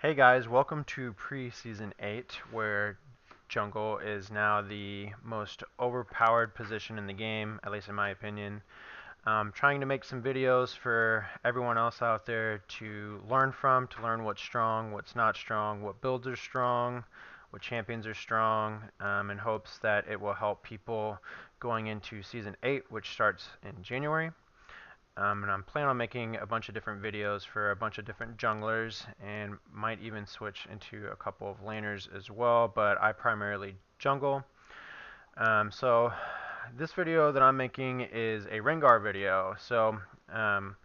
Hey guys, welcome to Pre-Season 8, where jungle is now the most overpowered position in the game, at least in my opinion. I'm trying to make some videos for everyone else out there to learn from, to learn what's strong, what's not strong, what builds are strong, what champions are strong, in hopes that it will help people going into Season 8, which starts in January. And I'm planning on making a bunch of different videos for a bunch of different junglers and might even switch into a couple of laners as well, but I primarily jungle. So this video that I'm making is a Rengar video. Um,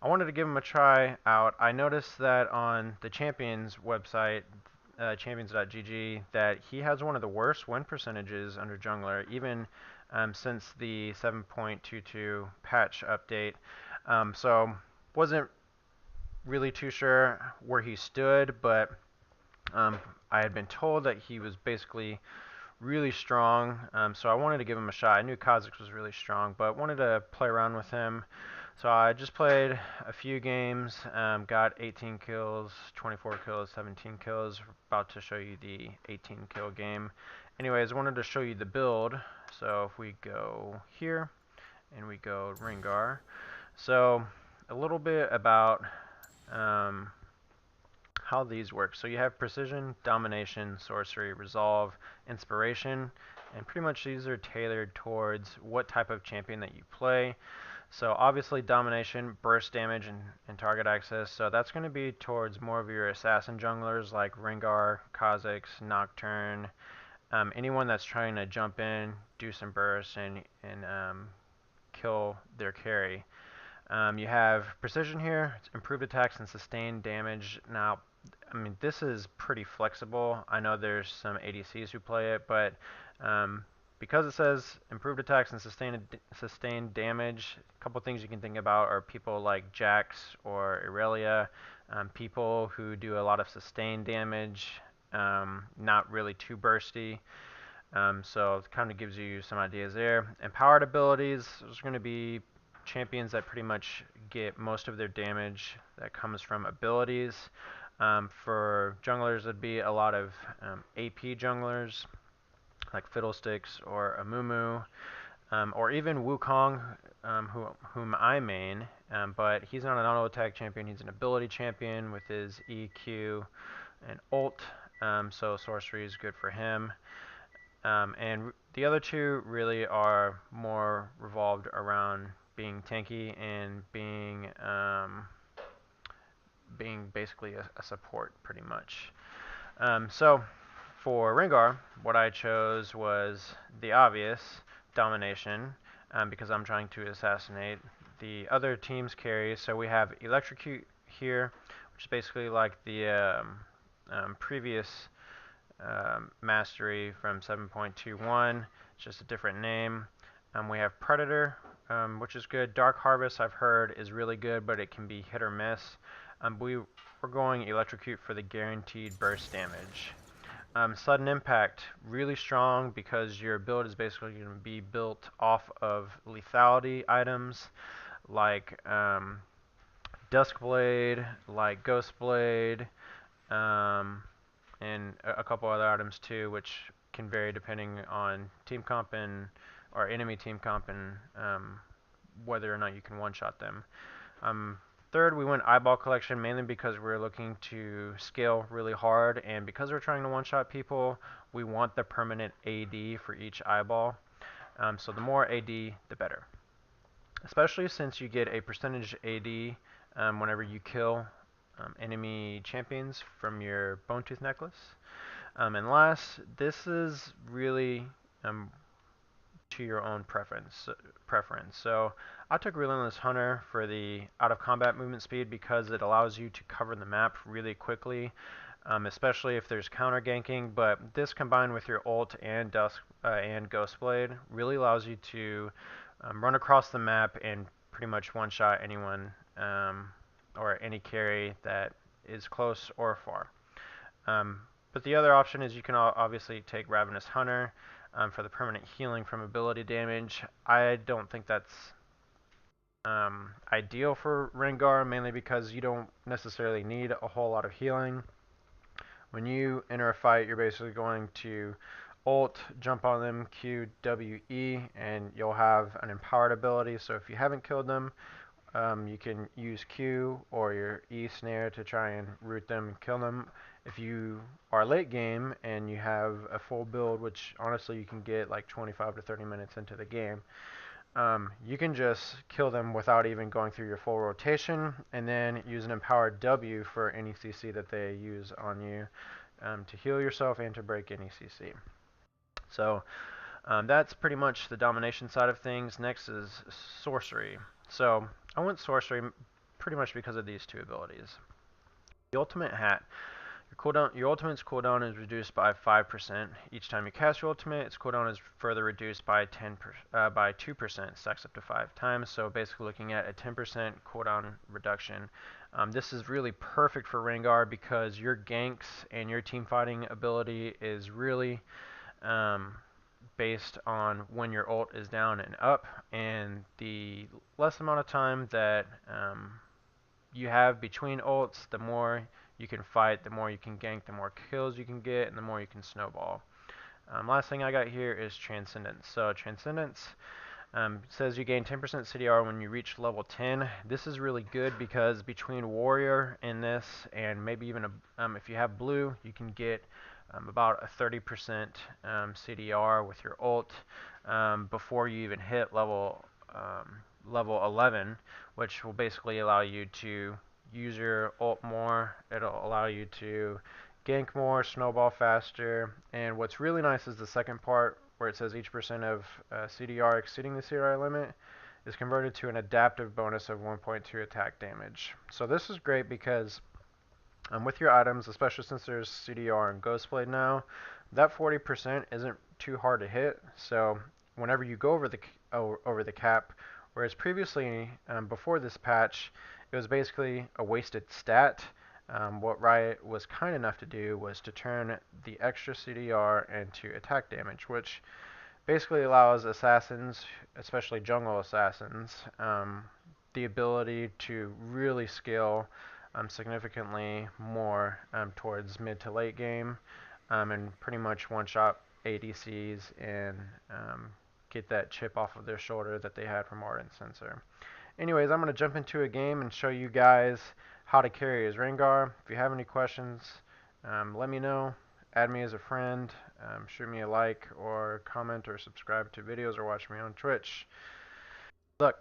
I wanted to give him a try out. I noticed that on the Champions website, champions.gg, that he has one of the worst win percentages under jungler, even since the 7.22 patch update. So wasn't really too sure where he stood, but I had been told that he was basically really strong. So I wanted to give him a shot. I knew Kha'Zix was really strong, but wanted to play around with him. So I just played a few games, got 18 kills, 24 kills, 17 kills. About to show you the 18 kill game. Anyways, I wanted to show you the build. So if we go here and we go Rengar. So a little bit about um, how these work. So you have precision, domination, sorcery, resolve, inspiration, and pretty much these are tailored towards what type of champion that you play. So obviously domination, burst damage, and target access. So that's going to be towards more of your assassin junglers like Rengar, Kha'Zix, Nocturne, anyone that's trying to jump in, do some bursts, and kill their carry. You have precision here, it's improved attacks and sustained damage. Now, I mean, this is pretty flexible. I know there's some ADCs who play it, but because it says improved attacks and sustained damage, a couple things you can think about are people like Jax or Irelia, people who do a lot of sustained damage, not really too bursty. So it kind of gives you some ideas there. Empowered abilities, there's going to be champions that pretty much get most of their damage that comes from abilities. For junglers, it'd be a lot of AP junglers like Fiddlesticks or Amumu, or even Wukong, whom I main. But he's not an auto attack champion, he's an ability champion with his EQ and ult. So sorcery is good for him. And the other two really are more revolved around being tanky and being basically a support, pretty much. So for Rengar, what I chose was the obvious domination, because I'm trying to assassinate the other team's carries. So we have Electrocute here, which is basically like the previous mastery from 7.21. It's just a different name. We have Predator, which is good. Dark Harvest, I've heard, is really good, but it can be hit or miss. We're going Electrocute for the guaranteed burst damage. Sudden Impact, really strong because your build is basically going to be built off of lethality items like Duskblade, like Ghostblade, um, and a couple other items too, which can vary depending on team comp and or enemy team comp and whether or not you can one-shot them. Third, we went eyeball collection mainly because we're looking to scale really hard, and because we're trying to one-shot people, we want the permanent AD for each eyeball. So the more AD, the better. Especially since you get a percentage AD whenever you kill enemy champions from your Bone Tooth necklace. And last, this is really to your own preference. So I took Relentless Hunter for the out of combat movement speed because it allows you to cover the map really quickly, especially if there's counter ganking. But this combined with your ult and and Ghostblade really allows you to run across the map and pretty much one-shot anyone or any carry that is close or far. But the other option is you can obviously take Ravenous Hunter for the permanent healing from ability damage. I don't think that's ideal for Rengar, mainly because you don't necessarily need a whole lot of healing. When you enter a fight, you're basically going to ult, jump on them, Q, W, E, and you'll have an empowered ability. So if you haven't killed them, you can use Q or your E snare to try and root them and kill them. If you are late game and you have a full build, which honestly you can get like 25 to 30 minutes into the game, you can just kill them without even going through your full rotation, and then use an empowered W for any CC that they use on you to heal yourself and to break any CC. So that's pretty much the domination side of things. Next is sorcery. So I went sorcery pretty much because of these two abilities. The ultimate hat. Your ultimate's cooldown is reduced by 5%. Each time you cast your ultimate, its cooldown is further reduced by 2%, stacks up to 5 times. So basically looking at a 10% cooldown reduction. This is really perfect for Rengar because your ganks and your team fighting ability is really based on when your ult is down and up, and the less amount of time that you have between ults, the more you can fight, the more you can gank, the more kills you can get, and the more you can snowball. Last thing I got here is Transcendence. So Transcendence says you gain 10% CDR when you reach level 10. This is really good because between Warrior and this, and maybe even if you have Blue, you can get about a 30% CDR with your ult before you even hit level 11, which will basically allow you to use your ult more. It'll allow you to gank more, snowball faster, and what's really nice is the second part where it says each percent of CDR exceeding the CDR limit is converted to an adaptive bonus of 1.2 attack damage. So this is great because with your items, especially since there's CDR and Ghostblade now, that 40% isn't too hard to hit. So whenever you go over the cap, whereas previously before this patch, it was basically a wasted stat. What Riot was kind enough to do was to turn the extra CDR into attack damage, which basically allows assassins, especially jungle assassins, the ability to really scale significantly more towards mid to late game and pretty much one-shot ADCs and get that chip off of their shoulder that they had from Ardent Sensor. Anyways, I'm going to jump into a game and show you guys how to carry as Rengar. If you have any questions, let me know. Add me as a friend, shoot me a like or comment or subscribe to videos or watch me on Twitch. Look.